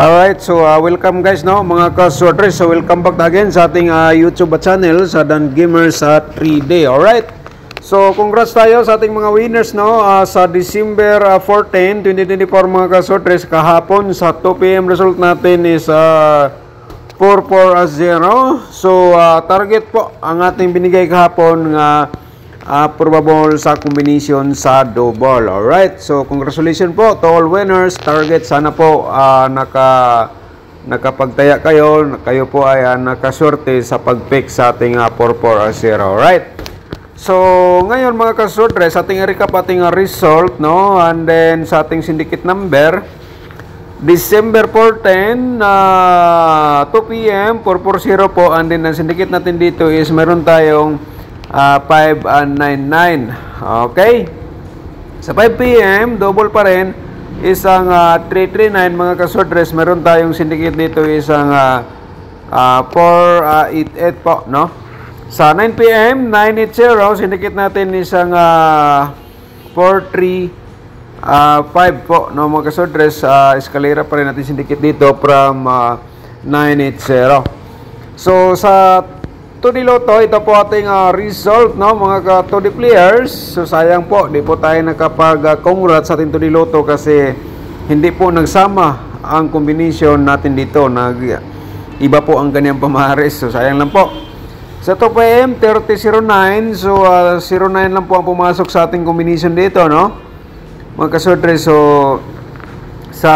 Alright, so welcome guys, no, mga ka-sorters. So welcome back again sa ating YouTube channel sa Dan Gamers 3D. Alright, so congrats tayo sa ating mga winners, no, sa December 14, 2024 mga ka-sorters. Kahapon sa 2 PM result natin is 4-4-0. So target po ang ating binigay kahapon nga probable sa combination sa double. Alright, so congratulations po to all winners. Target, sana po nakapagtaya kayo po ay nakasorte sa pag-pick sa ating 4-4-0. Alright, so ngayon mga kasorte, sa ating recap ating result, no, and then sa ating syndicate number December 14, 2 PM 440 po, and then ang syndicate natin dito is meron tayong 599. Okay, sa 5 PM double pa rin, isang 339 mga kasortres. Meron tayong syndicate dito isang 488 po, no. Sa 9 PM 980 syndicate natin isang 435 po, no mga kasortres. Escalera pa rin natin syndicate dito from 980. So sa 2D Lotto, ito po ating result, no, mga 2D players. So sayang po, di po tayo nakapag-congrats sa ating 2D Lotto kasi hindi po nagsama ang combination natin dito. Iba po ang kanyang pamahares. So sayang lang po. Sa 2 PM 3009, so 09 lang po ang pumasok sa ating combination dito, no, mga kasortre. So sa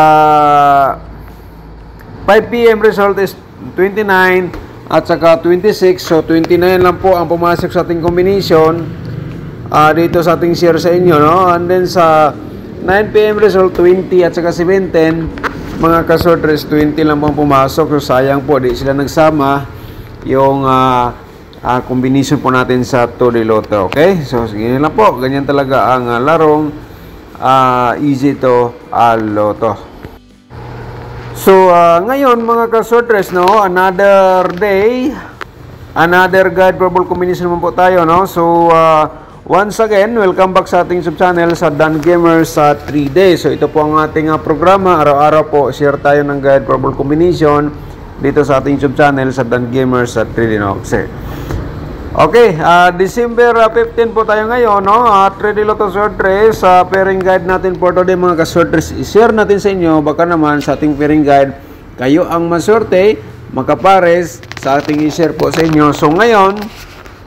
5 PM result is 29 at saka 26, so 29 lang po ang pumasok sa ating combination dito sa ating share sa inyo, no. And then sa 9 PM result 20 at saka 17 mga kasortres, 20 lang po ang pumasok. So sayang po, di sila nagsama yung combination po natin sa 2D Lotto. Okay, so sige lang po, ganyan talaga ang larong easy to Lotto. So ngayon mga kasortres, no, another day, another guide probable combination naman po tayo, no. So once again, welcome back sa ating sub-channel sa Dan Gamers 3D. So ito po ang ating programa. Araw-araw po share tayo ng guide probable combination dito sa ating sub-channel sa Dan Gamers 3D, no. Okay, December 15 po tayo ngayon, no. 3D Lotto sortres, pairing guide natin for today mga kasortres. I-share natin sa inyo, baka naman sa ating pairing guide kayo ang masorte, makapares sa ating i-share po sa inyo. So ngayon,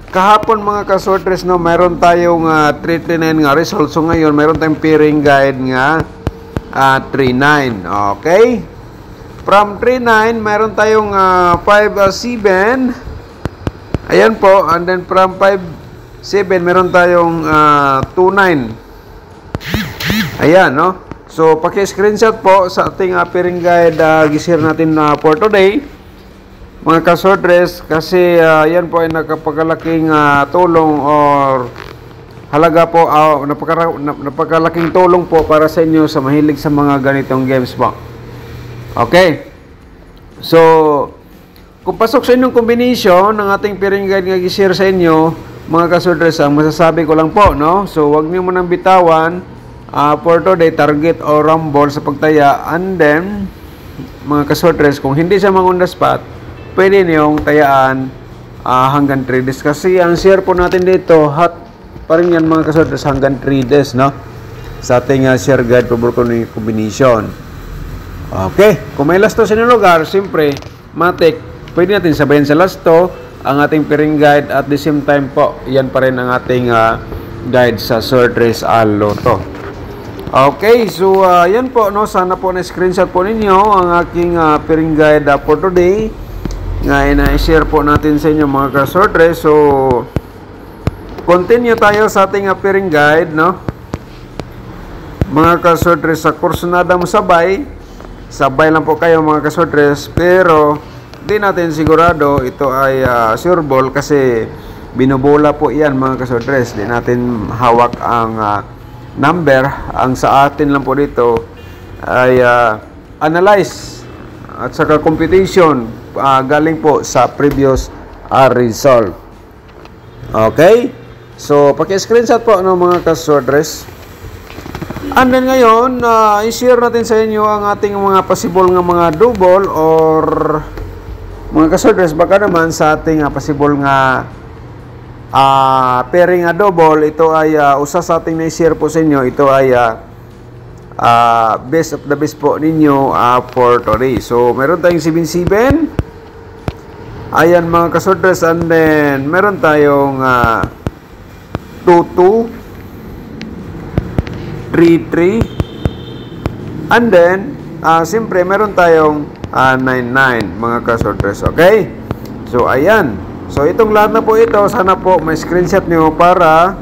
kahapon mga kasortres, no, mayroon tayong 339 nga result. So ngayon, mayroon tayong pairing guide nga 39. Okay, from 39 mayroon tayong 5-7. Ayan po, and then from 5-7 meron tayong 2-9. Ayan, no. So paki-screenshot po sa ating pairing guide, gisir natin for today mga kasortres, kasi yan po ay napakalaking tulong or halaga po, napakalaking tulong po para sa inyo sa mahilig sa mga ganitong games po. Okay, so kung pasok sa inyong combination ng ating pairing guide nga i-share sa inyo mga kasortres, ang masasabi ko lang po, no, so wag niyo munang bitawan for today target o rumble sa pagtaya. And then mga kasortres, kung hindi siya on the spot, pwede niyong tayaan hanggang 3 days, kasi ang share po natin dito hot pa rin yan mga kasortres hanggang 3 days, no, sa ating share guide probable combination. Okay, kung may lasto sa inyong lugar, siyempre matik, pwede natin sabayin sa last to ang ating pairing guide at the same time po, yan pa rin ang ating guide sa sortres Lotto. Okay, so yan po, no, sana po na screenshot po ninyo ang aking pairing guide for today nga ina-share po natin sa inyo mga kasortres. So continue tayo sa ating pairing guide, no, mga kasortres. Sa kursunada mo sabay lang po kayo mga kasortres, pero di natin sigurado ito ay sure ball kasi binubola po yan mga kasortres. Di natin hawak ang number. Ang sa atin lang po dito ay analyze at saka computation galing po sa previous result. Okay, so paki-screenshot po, no, mga kasortres. And then ngayon, i-share natin sa inyo ang ating mga possible nga mga double or mga kasorders, baka naman sa ating possible nga pairing nga double. Ito ay usa sa ating na-share po sa inyo. Ito ay best of the best po ninyo for today. So meron tayong 7-7. Ayan mga kasorders, and then meron tayong 2-2, 3-3, and then siyempre meron tayong 9-9 mga kasorders. Okay, so ayan, so itong lahat na po ito, sana po may screenshot nyo para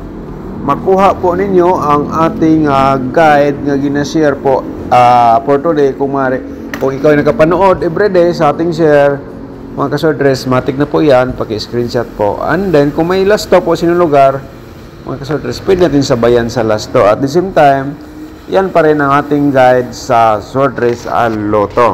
makuha po ninyo ang ating guide nga ginashare po for today. Kung ikaw ay nakapanood everyday sa ating share mga kasorders, matik na po yan, paki-screenshot po. And then kung may last to po sinong lugar mga kasorders, pwede natin sabayan sa last to. At the same time, yan pa rin ang ating guide sa sword race Lotto.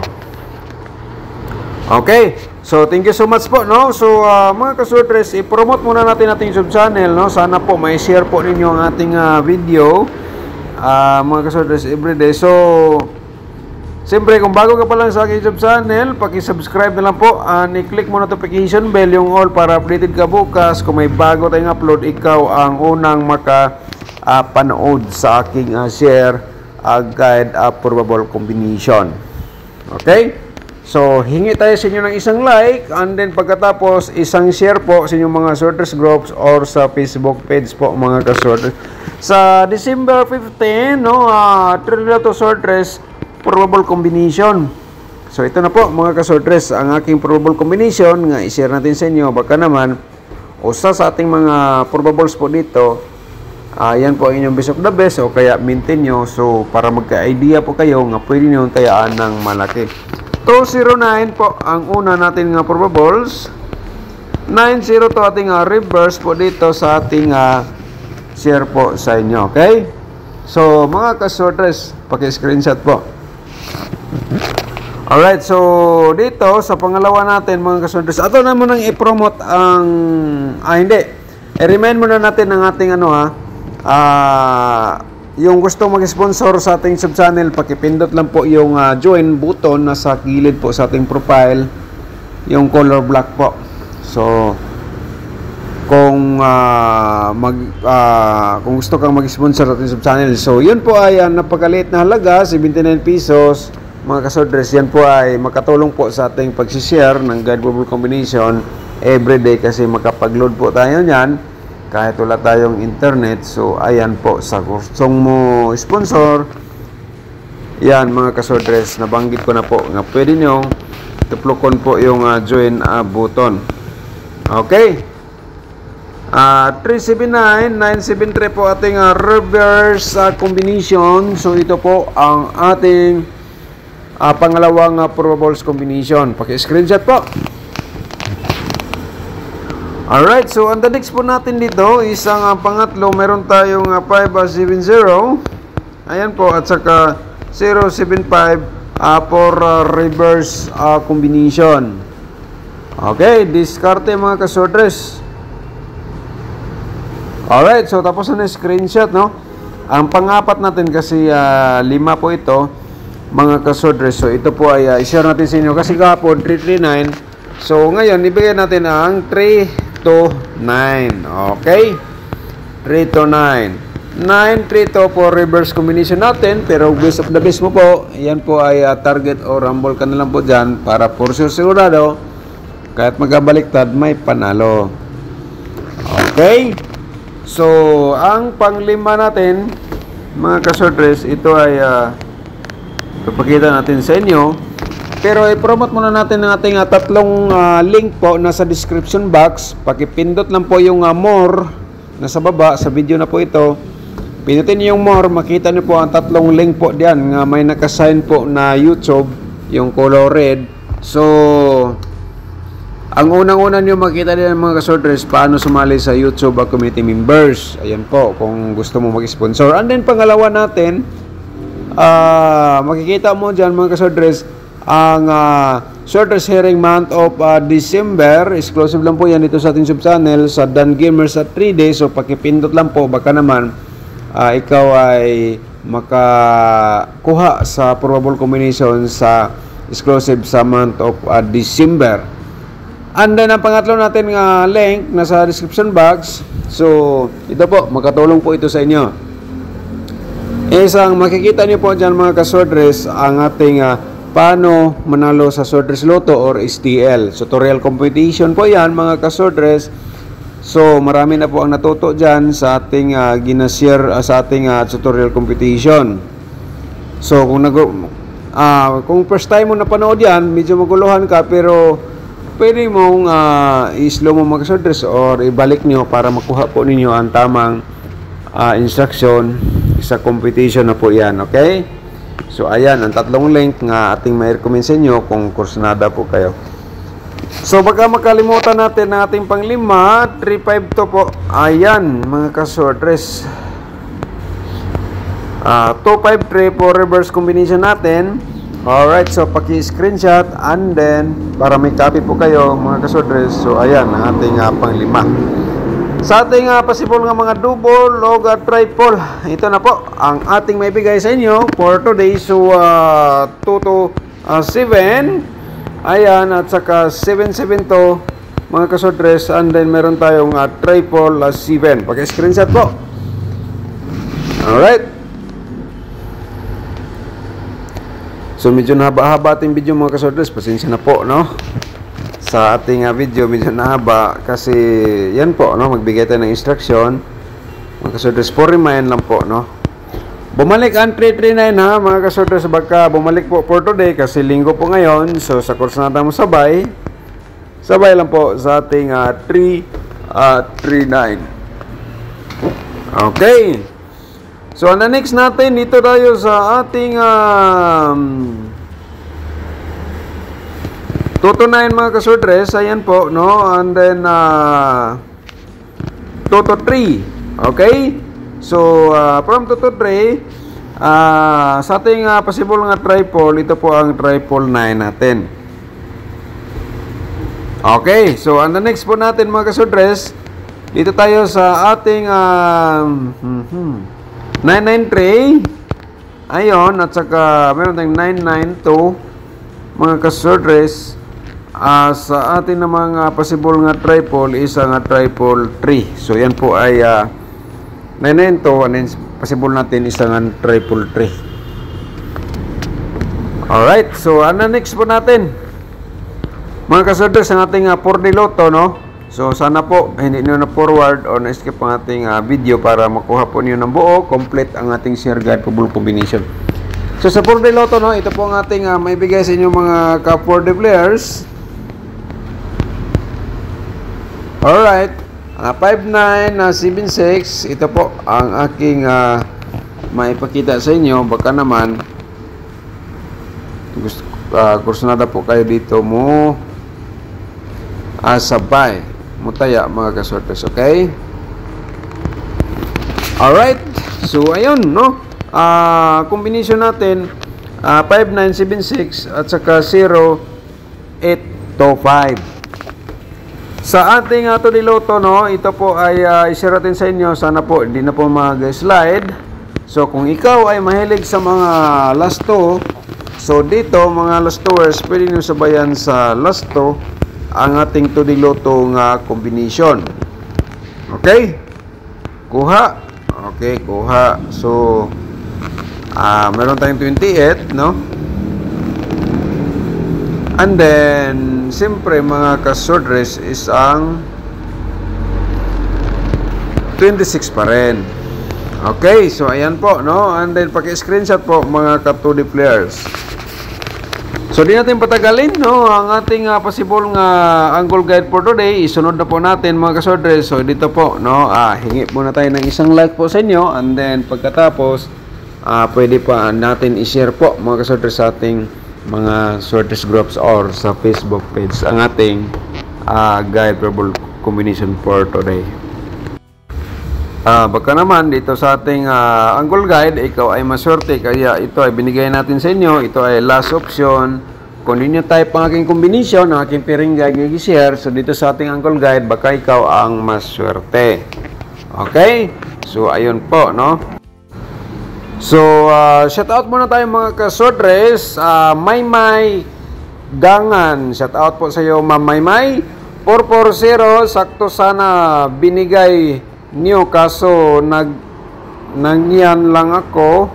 Okay, so thank you so much po, no? So mga ka-sword race, i-promote muna natin ating YouTube channel, no? Sana po may share po ninyo ang ating video mga ka-sword race everyday. So siyempre, kung bago ka pa lang sa aking YouTube channel, paki-subscribe na lang po. I-click mo notification bell, yung all, para updated ka bukas. Kung may bago tayong upload, ikaw ang unang panood sa aking share guide probable combination. Okay? So, hingi tayo sa inyo ng isang like, and then pagkatapos, isang share po sa inyong mga sorters groups or sa Facebook page po mga ka-sorters. Sa December 15, no, Trilato Sortress probable combination. So ito na po mga ka-sortress, ang aking probable combination nga i-share natin sa inyo. Baka naman usa sa ating mga probables po dito, yan po ang inyong best of the best, o kaya maintain nyo. So para magka-idea po kayo nga pwede nyo tayaan ng malaki. 209 po ang una natin nga probables. 90 to ating reverse po dito sa ating share po sa inyo. Okay, so mga ka-sortress, paki-screenshot po. Alright, so dito sa pangalawa natin mga kasunders, ato na munang i-promote ang i-remind muna natin ng ating yung gusto mag-sponsor sa ating sub-channel, pakipindot lang po yung join button na sa gilid po sa ating profile, yung color black po. So kung kung gusto kang mag-sponsor sa ating sub-channel, so yun po ay napakaliit na halaga, 79 pesos mga kasorders. Yan po ay makatulong po sa ating pag-share ng guide probable combination everyday, kasi makapag-load po tayo niyan kahit wala tayong internet. So ayan po, sa gustong mo sponsor yan mga kasorders, nabanggit ko na po nga pwede nyo tuplokon po yung join button. Okay, 379, 973 po ating reverse combination. So ito po ang ating pangalawang probables combination. Paki-screenshot po. Alright, so ang next po natin dito, isang pangatlo, meron tayong 570. Ayan po, at saka 075 for reverse combination. Okay, diskarte mga kasordres. Alright, so tapos na screenshot, no? Ang pangapat natin kasi 5 po ito mga kasordres. So ito po ay i-share natin sa inyo kasi kahapon 339. So ngayon ibigay natin ang 3 to 9. Okay, 3 to 9, 9, 3 to for reverse combination natin. Pero best of the best mo po, yan po ay target o rumble ka na lang po dyan para for sure sigurado kahit magabaliktad may panalo. Okay, so ang panglima natin mga kasordres, ito ay ipapakita natin sa inyo, pero i-promote muna natin ang ating tatlong link po nasa description box. Pakipindot lang po yung more nasa baba sa video na po ito. Pindutin niyo yung more, makita niyo po ang tatlong link po diyan nga may nakasign po na YouTube, yung color red. So ang unang-una niyo makita din mga kasordres, paano sumali sa YouTube community members. Ayan po, kung gusto mo mag-sponsor. And then pangalawa natin, makikita mo dyan mga kasordres, ang Sortress Herring month of December. Exclusive lang po yan dito sa ating sub-channel sa Dan Gamers at 3 days. So pakipindot lang po, baka naman ikaw ay makakuha sa probable combination sa exclusive sa month of December. And then, ang pangatlo natin nga link nasa description box. So, ito po, makatulong po ito sa inyo. Isang makikita niyo po dyan mga ka-swordress ang ating paano manalo sa Swordress Lotto or STL. Tutorial competition po yan mga ka-swordress. So, marami na po ang natuto dyan sa ating ginashare sa ating tutorial competition. So, kung first time mo napanood yan, medyo maguluhan ka, pero pwede mong i-slow mo mga ka-swordress or ibalik nyo para makuha po ninyo ang tamang instruction sa competition na po yan, okay? So, ayan, ang tatlong link nga ating may recommend sa inyo kung kursunada po kayo. So, baka makalimutan natin ang ating panglima, 352 po. Ayan, mga ka-swordress. 253 po reverse combination natin. Alright, so paki-screenshot and then, para may copy po kayo, mga ka-swordress. So, ayan, ang ating panglima. Sa ating possible nga mga double o triple, ito na po ang ating maibigay sa inyo for today. So 2 to 7, ayan, at saka 7 to mga ka-swordress, and then meron tayong triple 7. Pag-screenshot po. Alright. So medyo nahaba-haba ating video mga ka-swordress, pasensya na po, no? Sa ating video medyo nahaba kasi yan po, no, magbigay tayo ng instruction mga ka-swordress, for remind lang po, no. Bumalik ang 339 ha mga ka-swordress, baka bumalik po for today kasi linggo po ngayon. So sa course natin mo sabay lang po sa ating 339. Okay, so ang next natin dito tayo sa ating 2 to 9 mga ka-swordress, ayan po, no? And then 2 to 3. Okay? So from 2 to 3, sa ating possible nga triple, ito po ang triple 9 natin. Okay, so ang next po natin mga ka-swordress, dito tayo sa ating 993. Ayun, at saka meron tayong 992 mga ka-swordress. Sa atin namang possible nga triple is nga triple 3. So yan po ay 992, and then possible natin is nga triple 3. Alright, so ano next po natin mga ka-swordress, ang ating 4D Lotto, no? So sana po hindi nyo na forward or na-skip ang ating video para makuha po niyo ng buo, complete ang ating share guide probable combination. So sa 4D Lotto, no, ito po ang ating maibigay sa inyo mga ka-4D players. Alright, 5976, ito po ang aking maipakita sa inyo. Baka naman kursunada po kayo dito mo sabay mutaya mga ka-swordress, okay? Alright, so ayun, no, combination natin 5976 at saka 0825. Sa ating 2D Lotto, no, ito po ay i-share natin sa inyo. Sana po hindi na po mag-slide. So kung ikaw ay mahilig sa mga last 2, so dito mga last 2ers, pwede nyo sabayan sa last 2 ang ating 2D Lotto nga combination. Okay? Kuha. Okay, kuha. So meron tayong 28, no? And then siyempre mga ka-swordress is ang 26 pa rin. Okay, so ayan po, no? And then paki-screenshot po mga ka-2D players. So di natin patagalin, no, ang ating possible nga angle guide for today. Isunod na po natin mga ka-swordress. So dito po, no, hingi muna tayo ng isang like po sa inyo, and then pagkatapos pwede pa natin i-share po mga ka-swordress sa ating mga swordress groups or sa Facebook page ang ating guide probable combination for today. Baka naman dito sa ating angle guide ikaw ay maswerte, kaya ito ay binigay natin sa inyo. Ito ay last option. Kung hindi nyo type ang aking combination, ang aking pairing guide yung i-share, so dito sa ating angle guide baka ikaw ang maswerte. Okay, so ayun po, no. So, shout out muna tayo mga kasodres. Maymay Gangan. Shout out po sa iyo, Ma'am Maymay. 440, sakto sana binigay niyo kaso nangyan lang ako.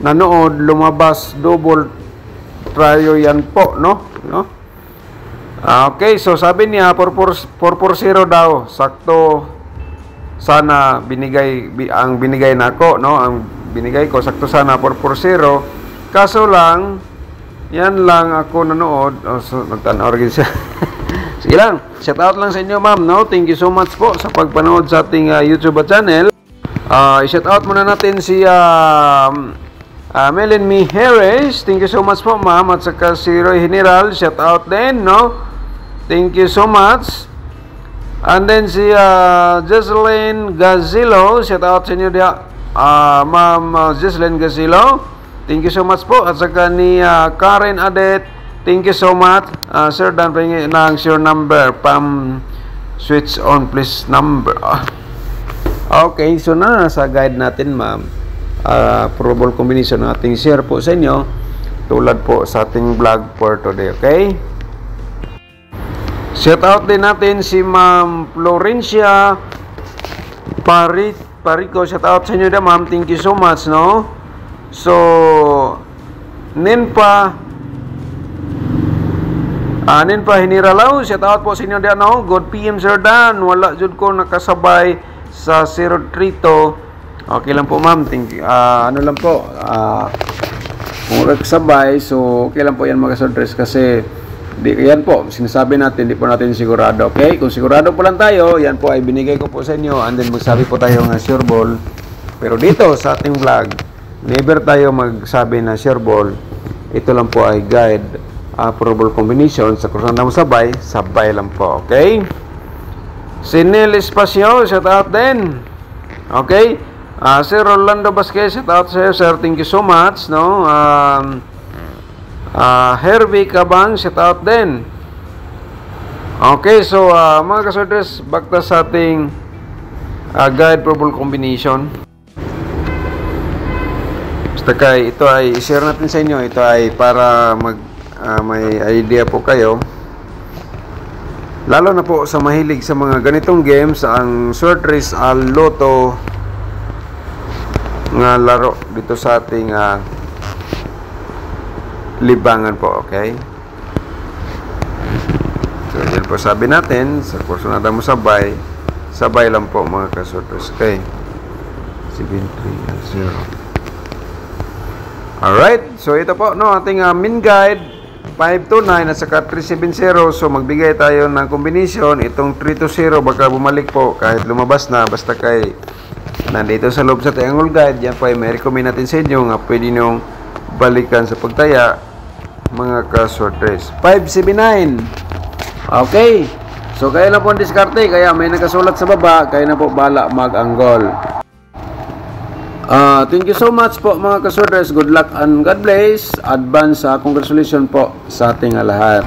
Nanood, lumabas double tryo yan po, no? Okay, so sabi niya 440 daw. Sakto sana ang binigay nako, no? Ang binigay ko sakto sana 440. Kaso lang yan lang ako nanood. So nagtanaw rin siya. Sige lang. Shout out lang sa inyo, ma'am, no? Thank you so much po sa pagpanood sa ating YouTube channel. I-shout out muna natin si Melin Mi Harris. Thank you so much po, ma'am. At saka si Roy General. Shout out din, no? Thank you so much. And then si Jocelyn Gazilo. Shout out sa inyo dia. Ma'am Jocelyn Gazilo. Thank you so much po. At saka ni Karen Adet. Thank you so much. Sir Dan, pahingi ng your number. Switch on please number. Okay, so nasa guide natin, ma'am. Probable combination ng ating share po sa inyo. Tulad po sa ating vlog for today, okay? Shout out din natin si Ma'am Florencia Parico. Shout out sa inyo din, ma'am. Thank you so much, no? So, Ninpa Hiniralaw. Shout out po sa inyo din, no? Good PM, Sir Dan. Wala jud ko nakasabay sa 03 Okay lang po, ma'am. Thank you. Ano lang po, kung nagsabay, so okay lang po yan mag-address kasi yan po, sinasabi natin, di po natin sigurado, okay? Kung sigurado po lang tayo, yan po ay binigay ko po sa inyo and then magsabi po tayo ng sure ball. Pero dito sa ating vlog, never tayo magsabi na sure ball. Ito lang po ay guide, probable combination. Sa kung saan mo sabay lang po, okay? Si Neil Espacio, shout out din. Okay? Sir Rolando Vasquez, shout out sir. Sir, thank you so much, no? Herbie Cabang, shout out din. Okay, so mga kasodres, bakta sa ating guide probable combination. Basta kay ito ay i-share natin sa inyo. Ito ay para may idea po kayo. Lalo na po sa mahilig sa mga ganitong games, ang Sword Race al Lotto nga laro dito sa ating libangan po, okay? So, yan po sabi natin, sa kurso na mo sabay lang po mga Sword Race, okay? 73 0. Alright, so ito po, no, ating min guide 529 at saka 370. So magbigay tayo ng combination. Itong 320 baka bumalik po kahit lumabas na, basta kay nandito sa loob sa triangle guide. Yan po ay may recommend natin sa inyo nga pwede nyong balikan sa pagtaya mga ka-sword race. 579. Okay, so kaya na po ang diskarte, kaya may nakasulat sa baba, kaya na po bala mag-anggol. Thank you so much po mga ka-sword race. Good luck and God bless. Advance congratulations po sa ating lahat.